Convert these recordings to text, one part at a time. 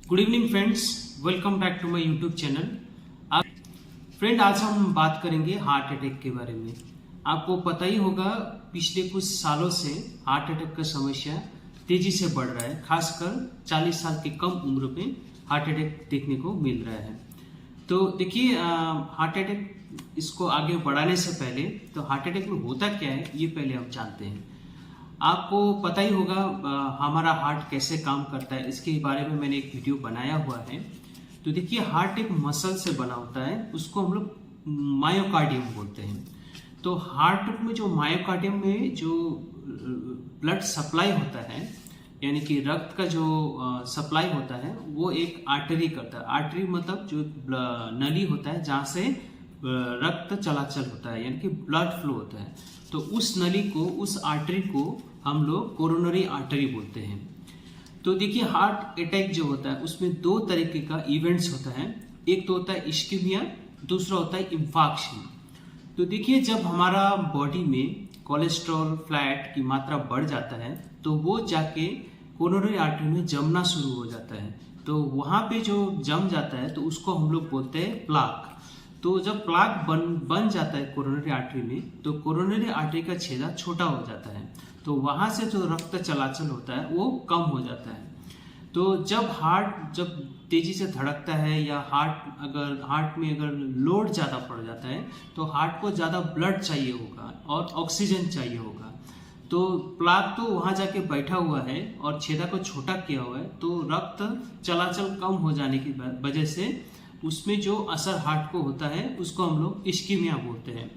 Good evening friends, welcome back to my YouTube channel. आप friend, आज हम बात करेंगे हार्ट अटैक के बारे में। आपको पता ही होगा पिछले कुछ सालों से हार्ट अटैक का समस्या तेजी से बढ़ रहा है। खासकर 40 साल के कम उम्र में हार्ट अटैक देखने को मिल रहा है। तो देखिए, हार्ट अटैक इसको आगे बढ़ाने से पहले तो हार्ट अटैक में होता क्या है ये पहले हम जानते हैं। आपको पता ही होगा हमारा हार्ट कैसे काम करता है, इसके बारे में मैंने एक वीडियो बनाया हुआ है। तो देखिए, हार्ट एक मसल से बना होता है, उसको हम लोग मायोकार्डियम बोलते हैं। तो हार्ट में जो मायोकार्डियम में जो ब्लड सप्लाई होता है, यानी कि रक्त का जो सप्लाई होता है, वो एक आर्टरी करता है। आर्टरी मतलब जो नली होता है जहाँ से रक्त चलाचल होता है, यानी कि ब्लड फ्लो होता है। तो उस नली को, उस आर्टरी को हम लोग कोरोनरी आर्टरी बोलते हैं। तो देखिए, हार्ट अटैक जो होता है उसमें दो तरीके का इवेंट्स होता है। एक तो होता है इश्केमिया, दूसरा होता है इंफार्क्शन। तो देखिए, जब हमारा बॉडी में कोलेस्ट्रॉल, फैट की मात्रा बढ़ जाता है तो वो जाके कोरोनरी आर्टरी में जमना शुरू हो जाता है। तो वहाँ पे जो जम जाता है तो उसको हम लोग बोलते हैं प्लाक। तो जब प्लाक बन जाता है कोरोनरी आर्टरी में, तो कोरोनरी आर्टरी का छेदा छोटा हो जाता है। तो वहां से जो रक्त चलाचल होता है वो कम हो जाता है। तो जब हार्ट तेजी से धड़कता है या हार्ट में अगर लोड ज़्यादा पड़ जाता है तो हार्ट को ज़्यादा ब्लड चाहिए होगा और ऑक्सीजन चाहिए होगा। तो प्लाक तो वहां जाके बैठा हुआ है और छेदा को छोटा किया हुआ है, तो रक्त चलाचल कम हो जाने की वजह से उसमें जो असर हार्ट को होता है उसको हम लोग इश्केमिया बोलते हैं।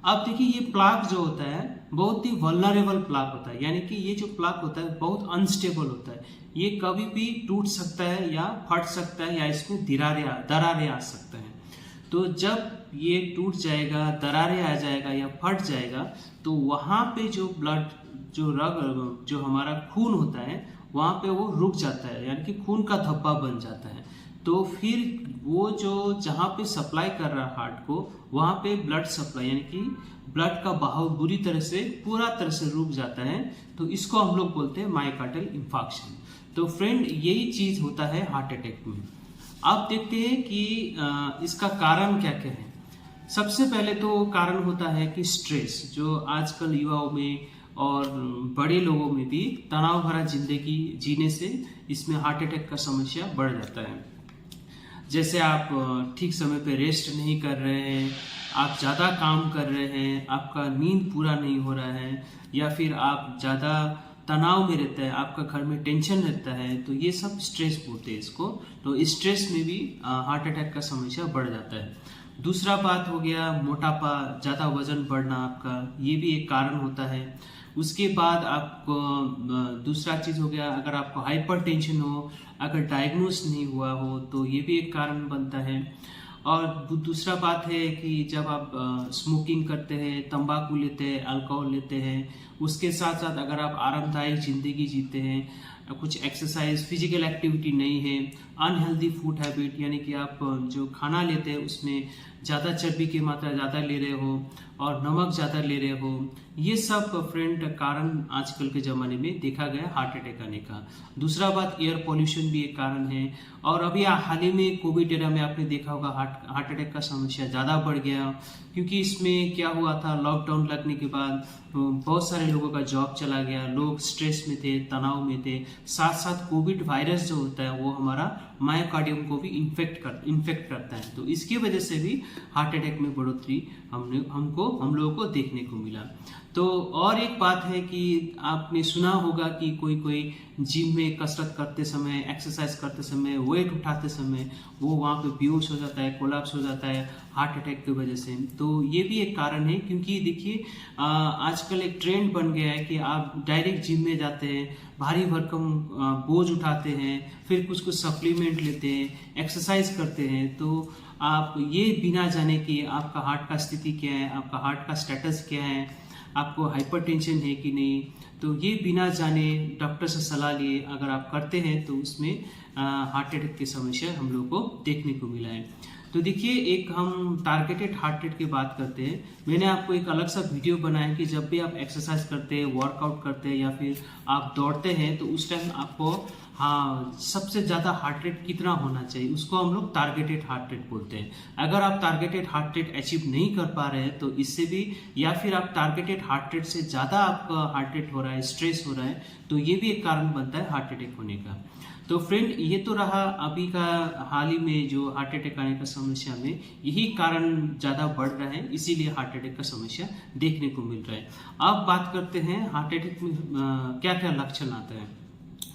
अब देखिए, ये प्लाक जो होता है बहुत ही वल्नरेबल प्लाक होता है, यानी कि ये जो प्लाक होता है बहुत अनस्टेबल होता है। ये कभी भी टूट सकता है या फट सकता है या इसमें दरारें आ सकता है। तो जब ये टूट जाएगा, दरारें आ जाएगा या फट जाएगा, तो वहाँ पे जो ब्लड, जो हमारा खून होता है वहाँ पे वो रुक जाता है, यानी कि खून का धब्बा बन जाता है। तो फिर वो जो जहाँ पे सप्लाई कर रहा है हार्ट को, वहाँ पे ब्लड सप्लाई, यानी कि ब्लड का बहाव पूरा तरह से रुक जाता है। तो इसको हम लोग बोलते हैं मायोकार्डियल इंफार्क्शन। तो फ्रेंड, यही चीज होता है हार्ट अटैक में। अब देखते हैं कि इसका कारण क्या क्या है। सबसे पहले तो कारण होता है कि स्ट्रेस, जो आजकल युवाओं में और बड़े लोगों में भी तनाव भरा जिंदगी जीने से इसमें हार्ट अटैक का समस्या बढ़ जाता है। जैसे आप ठीक समय पे रेस्ट नहीं कर रहे हैं, आप ज़्यादा काम कर रहे हैं, आपका नींद पूरा नहीं हो रहा है, या फिर आप ज़्यादा तनाव में रहता है, आपका घर में टेंशन रहता है, तो ये सब स्ट्रेस बोलते हैं इसको। तो स्ट्रेस में भी हार्ट अटैक का समस्या बढ़ जाता है। दूसरा बात हो गया मोटापा, ज़्यादा वजन बढ़ना आपका, ये भी एक कारण होता है। उसके बाद आपको दूसरा चीज़ हो गया, अगर आपको हाइपर टेंशन हो, अगर डायग्नोस नहीं हुआ हो, तो ये भी एक कारण बनता है। और दूसरा बात है कि जब आप स्मोकिंग करते हैं, तंबाकू लेते हैं, अल्कोहल लेते हैं, उसके साथ साथ अगर आप आरामदायक ज़िंदगी जीते हैं, कुछ एक्सरसाइज, फिजिकल एक्टिविटी नहीं है, अनहेल्दी फूड हैबिट, यानी कि आप जो खाना लेते हैं उसमें ज़्यादा चर्बी की मात्रा ज़्यादा ले रहे हो और नमक ज़्यादा ले रहे हो, ये सब फ्रेंड कारण आजकल के ज़माने में देखा गया हार्ट अटैक आने का। दूसरा बात, एयर पॉल्यूशन भी एक कारण है। और अभी हाल ही में कोविड एरा में आपने देखा होगा हार्ट अटैक का समस्या ज़्यादा बढ़ गया, क्योंकि इसमें क्या हुआ था, लॉकडाउन लगने के बाद बहुत सारे लोगों का जॉब चला गया, लोग स्ट्रेस में थे, तनाव में थे। साथ साथ कोविड वायरस जो होता है वो हमारा मायोकार्डियम को भी इन्फेक्ट करता है। तो इसकी वजह से भी हार्ट अटैक में बढ़ोतरी हम लोगों को देखने को मिला। तो और एक बात है कि आपने सुना होगा कि कोई जिम में कसरत करते समय, एक्सरसाइज करते समय, वेट उठाते समय वो वहाँ पे बेहोश हो जाता है, कोलैप्स हो जाता है हार्ट अटैक की वजह से। तो ये भी एक कारण है, क्योंकि देखिए आजकल एक ट्रेंड बन गया है कि आप डायरेक्ट जिम में जाते हैं, भारी भरकम बोझ उठाते हैं, फिर कुछ सप्लीमेंट लेते हैं, एक्सरसाइज करते हैं। तो आप ये बिना जाने कि आपका हार्ट का स्थिति क्या है, आपका हार्ट का स्टेटस क्या है, आपको हाइपरटेंशन है कि नहीं, तो ये बिना जाने डॉक्टर से सलाह लिए अगर आप करते हैं तो उसमें हार्ट अटैक की समस्या हम लोग को देखने को मिला है। तो देखिए, एक हम टारगेटेड हार्ट रेट की बात करते हैं। मैंने आपको एक अलग सा वीडियो बनाया कि जब भी आप एक्सरसाइज करते हैं, वर्कआउट करते हैं या फिर आप दौड़ते हैं तो उस टाइम आपको हाँ, सबसे ज़्यादा हार्ट रेट कितना होना चाहिए, उसको हम लोग टारगेटेड हार्ट रेट बोलते हैं। अगर आप टारगेटेड हार्ट रेट अचीव नहीं कर पा रहे हैं तो इससे भी, या फिर आप टारगेटेड हार्ट रेट से ज़्यादा आपका हार्ट रेट हो रहा है, स्ट्रेस हो रहा है, तो ये भी एक कारण बनता है हार्ट अटैक होने का। तो फ्रेंड, ये तो रहा अभी का हाल ही में जो हार्ट अटैक आने का समस्या में यही कारण ज़्यादा बढ़ रहा है, इसीलिए हार्ट अटैक का समस्या देखने को मिल रहा है। अब बात करते हैं हार्ट अटैक में क्या क्या लक्षण आता है।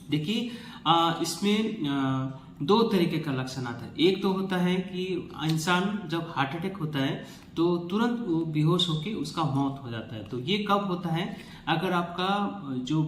देखिए, इसमें दो तरीके का लक्षण आता है। एक तो होता है कि इंसान जब हार्ट अटैक होता है तो तुरंत वो बेहोश होके उसका मौत हो जाता है। तो ये कब होता है, अगर आपका जो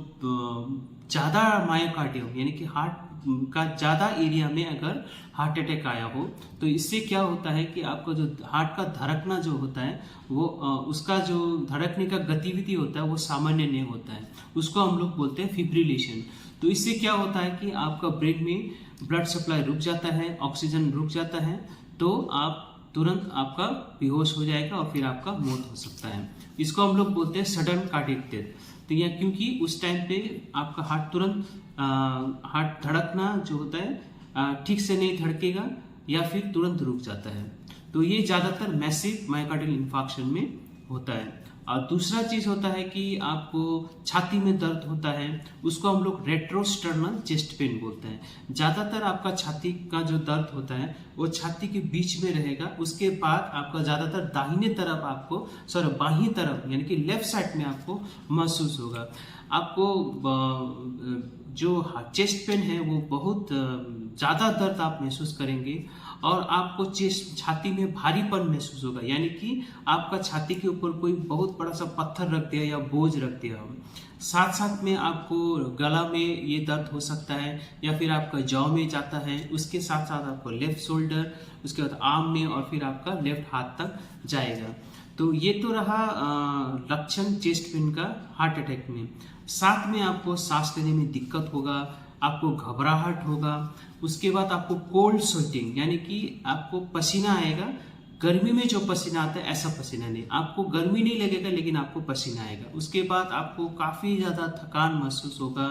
ज़्यादा मायोकार्डियम यानी कि हार्ट का ज़्यादा एरिया में अगर हार्ट अटैक आया हो, तो इससे क्या होता है कि आपका जो हार्ट का धड़कना जो होता है वो उसका जो धड़कने का गतिविधि होता है वो सामान्य नहीं होता है, उसको हम लोग बोलते हैं फिब्रिलेशन। तो इससे क्या होता है कि आपका ब्रेन में ब्लड सप्लाई रुक जाता है, ऑक्सीजन रुक जाता है, तो आप तुरंत आपका बेहोश हो जाएगा और फिर आपका मौत हो सकता है। इसको हम लोग बोलते हैं सडन कार्डियक डेथ। तो यह क्योंकि उस टाइम पे आपका हार्ट तुरंत हार्ट धड़कना जो होता है ठीक से नहीं धड़केगा या फिर तुरंत रुक जाता है। तो ये ज़्यादातर मैसिव मायोकार्डियल इंफार्क्शन में होता है। और दूसरा चीज होता है कि आपको छाती में दर्द होता है, उसको हम लोग रेट्रोस्टर्नल चेस्ट पेन बोलते हैं। ज्यादातर आपका छाती का जो दर्द होता है वो छाती के बीच में रहेगा, उसके बाद आपका ज्यादातर दाहिने तरफ आपको बाहीं तरफ यानी कि लेफ्ट साइड में आपको महसूस होगा। आपको जो चेस्ट पेन है वो बहुत ज़्यादा दर्द आप महसूस करेंगे और आपको चेस्ट छाती में भारीपन महसूस होगा, यानी कि आपका छाती के ऊपर कोई बहुत बड़ा सा पत्थर रख दिया या बोझ रख दिया हो। साथ साथ में आपको गला में ये दर्द हो सकता है या फिर आपका जॉ में जाता है, उसके साथ साथ आपको लेफ्ट शोल्डर, उसके बाद आर्म में और फिर आपका लेफ्ट हाथ तक जाएगा। तो ये तो रहा लक्षण चेस्ट पेन का हार्ट अटैक में। साथ में आपको सांस लेने में दिक्कत होगा, आपको घबराहट होगा, उसके बाद आपको कोल्ड स्वेटिंग यानी कि आपको पसीना आएगा। गर्मी में जो पसीना आता है ऐसा पसीना नहीं, आपको गर्मी नहीं लगेगा लेकिन आपको पसीना आएगा। उसके बाद आपको काफ़ी ज़्यादा थकान महसूस होगा,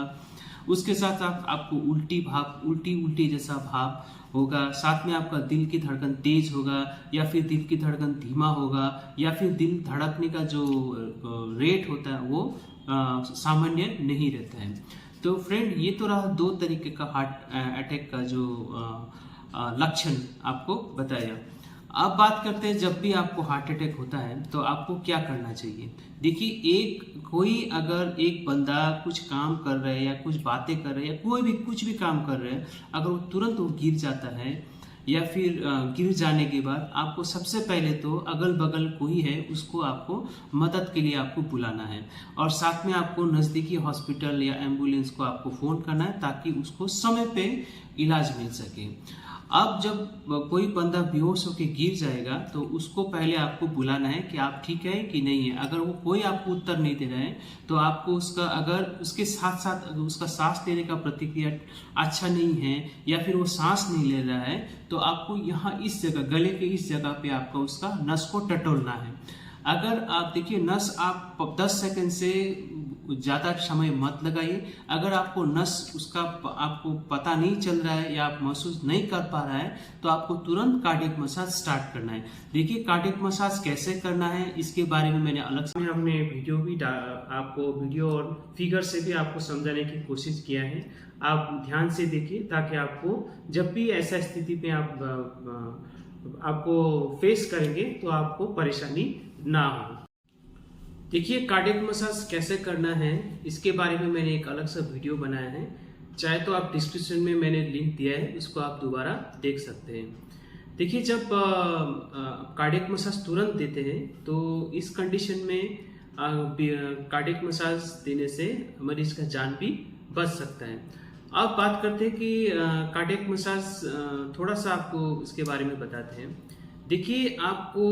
उसके साथ साथ आपको उल्टी जैसा भाव होगा। साथ में आपका दिल की धड़कन तेज होगा या फिर दिल की धड़कन धीमा होगा या फिर दिल धड़कने का जो रेट होता है वो सामान्य नहीं रहता है। तो फ्रेंड, ये तो रहा दो तरीके का हार्ट अटैक का जो लक्षण आपको बताया। अब बात करते हैं जब भी आपको हार्ट अटैक होता है तो आपको क्या करना चाहिए। देखिए, अगर एक बंदा कुछ काम कर रहा है या कुछ बातें कर रहा है या कोई भी कुछ भी काम कर रहा है, अगर वो तुरंत गिर जाता है या फिर गिर जाने के बाद आपको सबसे पहले तो अगल बगल कोई है उसको आपको मदद के लिए आपको बुलाना है और साथ में आपको नज़दीकी हॉस्पिटल या एम्बुलेंस को आपको फ़ोन करना है ताकि उसको समय पे इलाज मिल सके। अब जब कोई बंदा बेहोश होकर गिर जाएगा तो उसको पहले आपको बुलाना है कि आप ठीक है कि नहीं है। अगर वो कोई आपको उत्तर नहीं दे रहा है तो आपको अगर उसके साथ साथ उसका सांस लेने का प्रतिक्रिया अच्छा नहीं है या फिर वो सांस नहीं ले रहा है तो आपको यहाँ इस जगह, गले के इस जगह पे आपको उसका नस को टटोलना है। अगर आप देखिए, नस आप 10 सेकंड से ज़्यादा समय मत लगाइए। अगर आपको नस उसका आपको पता नहीं चल रहा है या आप महसूस नहीं कर पा रहा है तो आपको तुरंत कार्डियक मसाज स्टार्ट करना है। देखिए, कार्डियक मसाज कैसे करना है इसके बारे में मैंने अलग से हमने वीडियो भी आपको वीडियो और फिगर से भी आपको समझाने की कोशिश किया है। आप ध्यान से देखिए ताकि आपको जब भी ऐसा स्थिति में आपको फेस करेंगे तो आपको परेशानी ना हो। देखिए, कार्डियक मसाज कैसे करना है इसके बारे में मैंने एक अलग सा वीडियो बनाया है, चाहे तो आप डिस्क्रिप्शन में मैंने लिंक दिया है, उसको आप दोबारा देख सकते हैं। देखिए, जब कार्डियक मसाज तुरंत देते हैं तो इस कंडीशन में कार्डियक मसाज देने से मरीज का जान भी बच सकता है। अब बात करते हैं कि कार्डियक मसाज थोड़ा सा आपको इसके बारे में बताते हैं। देखिए, आपको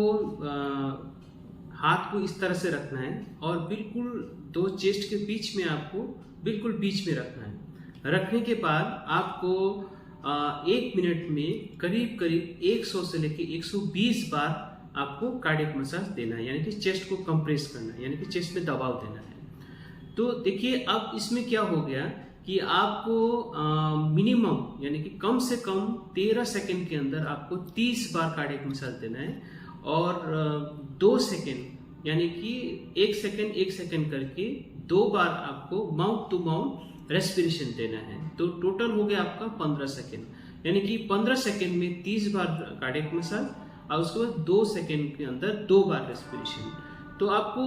हाथ को इस तरह से रखना है और बिल्कुल दो चेस्ट के बीच में आपको बिल्कुल बीच में रखना है। रखने के बाद आपको 1 मिनट में करीब 100 से लेकर 120 बार आपको कार्डियक मसाज देना है, यानी कि चेस्ट को कंप्रेस करना है, यानी कि चेस्ट में दबाव देना है। तो देखिए, अब इसमें क्या हो गया कि आपको मिनिमम यानी कि कम से कम 13 सेकंड के अंदर आपको 30 बार कार्डियक मसाज देना है और 2 सेकंड यानी कि 1 सेकंड करके 2 बार आपको माउथ टू माउथ रेस्पिरेशन देना है। तो टोटल हो गया आपका 15 सेकंड, यानी कि 15 सेकंड में 30 बार कार्डियक मसाज और उसके बाद 2 सेकंड के अंदर 2 बार रेस्पिरेशन। तो आपको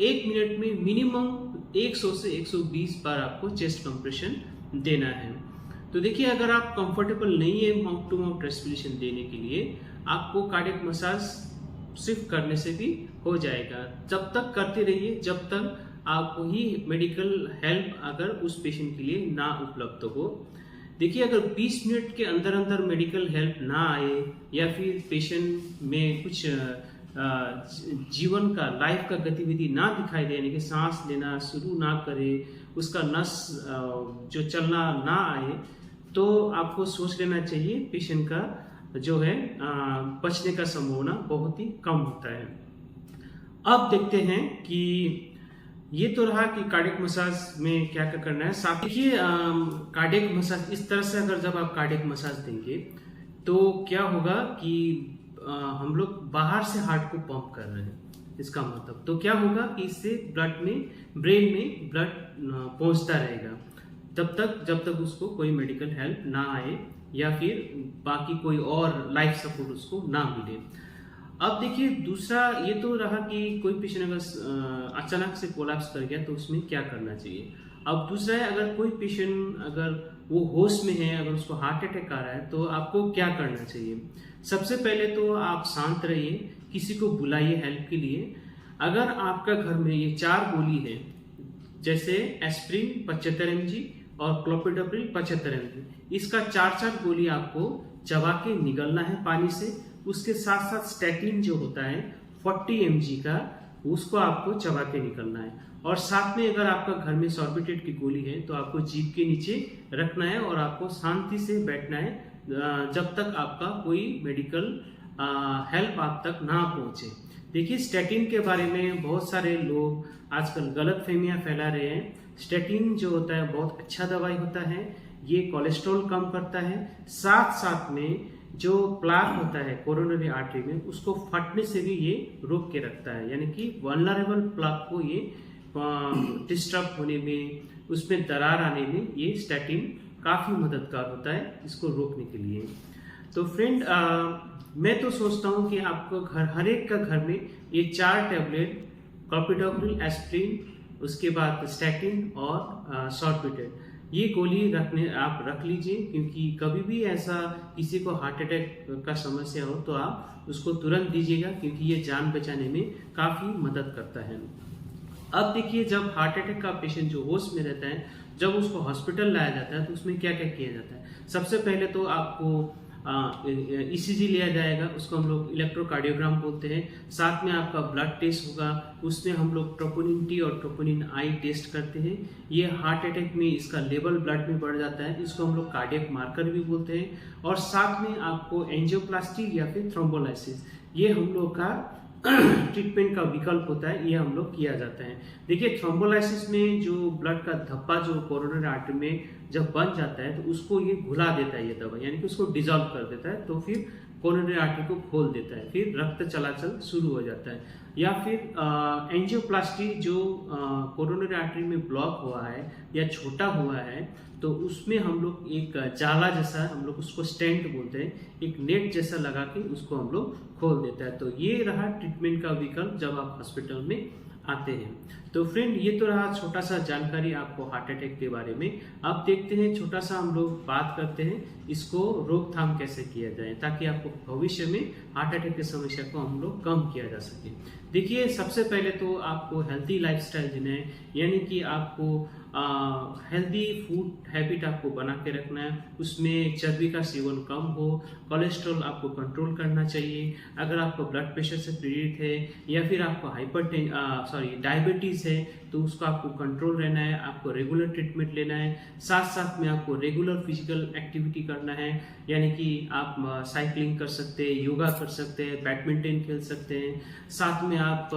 1 मिनट में मिनिमम 100 से 120 बार आपको चेस्ट कंप्रेशन देना है। तो देखिए, अगर आप कंफर्टेबल नहीं है माउथ टू माउथ रेस्पिरेशन देने के लिए, आपको कार्डियक मसाज सिर्फ करने से भी हो जाएगा। जब तक करते रहिए जब तक आपको ही मेडिकल हेल्प अगर उस पेशेंट के लिए ना उपलब्ध हो। देखिए, अगर 20 मिनट के अंदर अंदर मेडिकल हेल्प ना आए या फिर पेशेंट में कुछ जीवन का लाइफ का गतिविधि ना दिखाई दे, यानी कि सांस लेना शुरू ना करे, उसका नस जो चलना ना आए, तो आपको सोच लेना चाहिए पेशेंट का जो है बचने का संभावना बहुत ही कम होता है। अब देखते हैं कि ये तो रहा कि कार्डियक मसाज में क्या क्या करना है। साथ देखिए, कार्डियक मसाज इस तरह से अगर जब आप कार्डियक मसाज देंगे तो क्या होगा कि हम लोग बाहर से हार्ट को पंप कर रहे हैं। इसका मतलब तो क्या होगा कि इससे ब्लड में, ब्रेन में ब्लड पहुंचता रहेगा जब तक उसको कोई मेडिकल हेल्प ना आए या फिर बाकी कोई और लाइफ सपोर्ट उसको ना मिले। अब देखिए, दूसरा ये तो रहा कि कोई पेशेंट अगर अचानक से कोलैप्स कर गया तो उसमें क्या करना चाहिए। अब दूसरा है, अगर कोई पेशेंट अगर वो होश में है, अगर उसको हार्ट अटैक आ रहा है तो आपको क्या करना चाहिए। सबसे पहले तो आप शांत रहिए, किसी को बुलाइए हेल्प के लिए। अगर आपका घर में ये 4 गोली है, जैसे एस्प्रिन 75 mg और क्लोपिडोग्रिल 75 mg, इसका 4 गोली आपको चबा के निगलना है पानी से। उसके साथ साथ स्टैटिन जो होता है 40 mg का, उसको आपको चबा के निकलना है। और साथ में अगर आपका घर में सॉर्बिटेट की गोली है तो आपको जीभ के नीचे रखना है और आपको शांति से बैठना है जब तक आपका कोई मेडिकल हेल्प आप तक ना पहुंचे। देखिए, स्टैटिन के बारे में बहुत सारे लोग आजकल गलत फहमियां फैला रहे हैं। स्टैटिन जो होता है बहुत अच्छा दवाई होता है, ये कोलेस्ट्रॉल कम करता है, साथ साथ में जो प्लाक होता है कोरोनरी आर्टरी में, उसको फटने से भी ये रोक के रखता है। यानी कि वल्नरेबल प्लाक को ये डिस्टर्ब होने में, उसमें दरार आने में ये स्टैटिन काफी मददगार होता है इसको रोकने के लिए। तो फ्रेंड, मैं तो सोचता हूँ कि आपको हर एक का घर में ये 4 टैबलेट क्लोपिडोग्रिल, एस्प्रिन, उसके बाद स्टैटिन और सॉर्बिटेट, ये गोली आप रख लीजिए, क्योंकि कभी भी ऐसा किसी को हार्ट अटैक का समस्या हो तो आप उसको तुरंत दीजिएगा, क्योंकि ये जान बचाने में काफी मदद करता है। अब देखिए, जब हार्ट अटैक का पेशेंट जो होश में रहता है, जब उसको हॉस्पिटल लाया जाता है तो उसमें क्या क्या किया जाता है। सबसे पहले तो आपको ECG लिया जाएगा, उसको हम लोग इलेक्ट्रोकार्डियोग्राम बोलते हैं। साथ में आपका ब्लड टेस्ट होगा, उसमें हम लोग ट्रोपोनिन T और ट्रोपोनिन I टेस्ट करते हैं। ये हार्ट अटैक में इसका लेवल ब्लड में बढ़ जाता है, इसको हम लोग कार्डियक मार्कर भी बोलते हैं। और साथ में आपको एंजियोप्लास्टी या फिर थ्रोम्बोलाइसिस, ये हम लोग का ट्रीटमेंट का विकल्प होता है, ये हम लोग किया जाता है। देखिए, थ्रोम्बोलाइसिस में जो ब्लड का धब्बा जो कोरोनरी आर्टरी में जब बन जाता है तो उसको ये घुला देता है, ये दवा, यानी कि उसको डिजॉल्व कर देता है, तो फिर कोरोनरी आर्टरी को खोल देता है, फिर रक्त चलाचल शुरू हो जाता है। या फिर एंजियोप्लास्टी, जो कोरोनरी आर्टरी में ब्लॉक हुआ है या छोटा हुआ है, तो उसमें हम लोग एक जाला जैसा, हम लोग उसको स्टेंट बोलते हैं, एक नेट जैसा लगा के उसको हम लोग खोल देता है। तो ये रहा ट्रीटमेंट का विकल्प जब आप हॉस्पिटल में आते हैं। तो फ्रेंड, ये तो रहा छोटा सा जानकारी आपको हार्ट अटैक के बारे में। अब देखते हैं, छोटा सा हम लोग बात करते हैं इसको रोकथाम कैसे किया जाए, ताकि आपको भविष्य में हार्ट अटैक की समस्या को हम लोग कम किया जा सके। देखिए, सबसे पहले तो आपको हेल्थी लाइफस्टाइल जीना है, यानी कि आपको हेल्दी फूड हैबिट आपको बना के रखना है, उसमें चर्बी का सेवन कम हो, कोलेस्ट्रॉल आपको कंट्रोल करना चाहिए। अगर आपको ब्लड प्रेशर से पीड़ित है या फिर आपको डायबिटीज है तो उसको आपको कंट्रोल रहना है, आपको रेगुलर ट्रीटमेंट लेना है। साथ साथ में आपको रेगुलर फिजिकल एक्टिविटी करना है, यानी कि आप साइकिलिंग कर सकते हैं, योगा कर सकते हैं, बैडमिंटन खेल सकते हैं। साथ में आप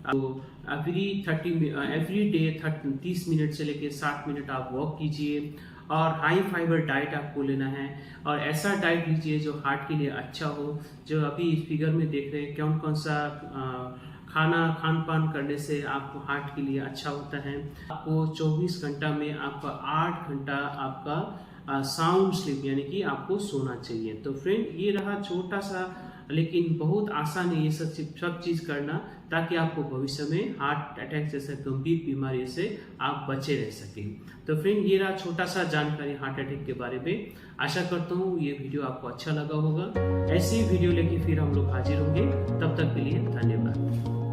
तो एवरी डे 30 मिनट से लेकर 60 मिनट आप वॉक कीजिए और हाई फाइबर डाइट आपको लेना है और ऐसा डाइट लीजिए जो हार्ट के लिए अच्छा हो। जो अभी इस फिगर में देख रहे हैं कौन कौन सा खान पान करने से आपको हार्ट के लिए अच्छा होता है। आपको 24 घंटा में आपका 8 घंटा आपका साउंड स्लीप यानी कि आपको सोना चाहिए। तो फ्रेंड ये रहा छोटा सा लेकिन बहुत आसान है ये सब चीज करना, ताकि आपको भविष्य में हार्ट अटैक जैसे गंभीर बीमारी से आप बचे रह सके। तो फ्रेंड ये रहा छोटा सा जानकारी हार्ट अटैक के बारे में। आशा करता हूँ ये वीडियो आपको अच्छा लगा होगा। ऐसी वीडियो लेके फिर हम लोग हाजिर होंगे, तब तक के लिए धन्यवाद।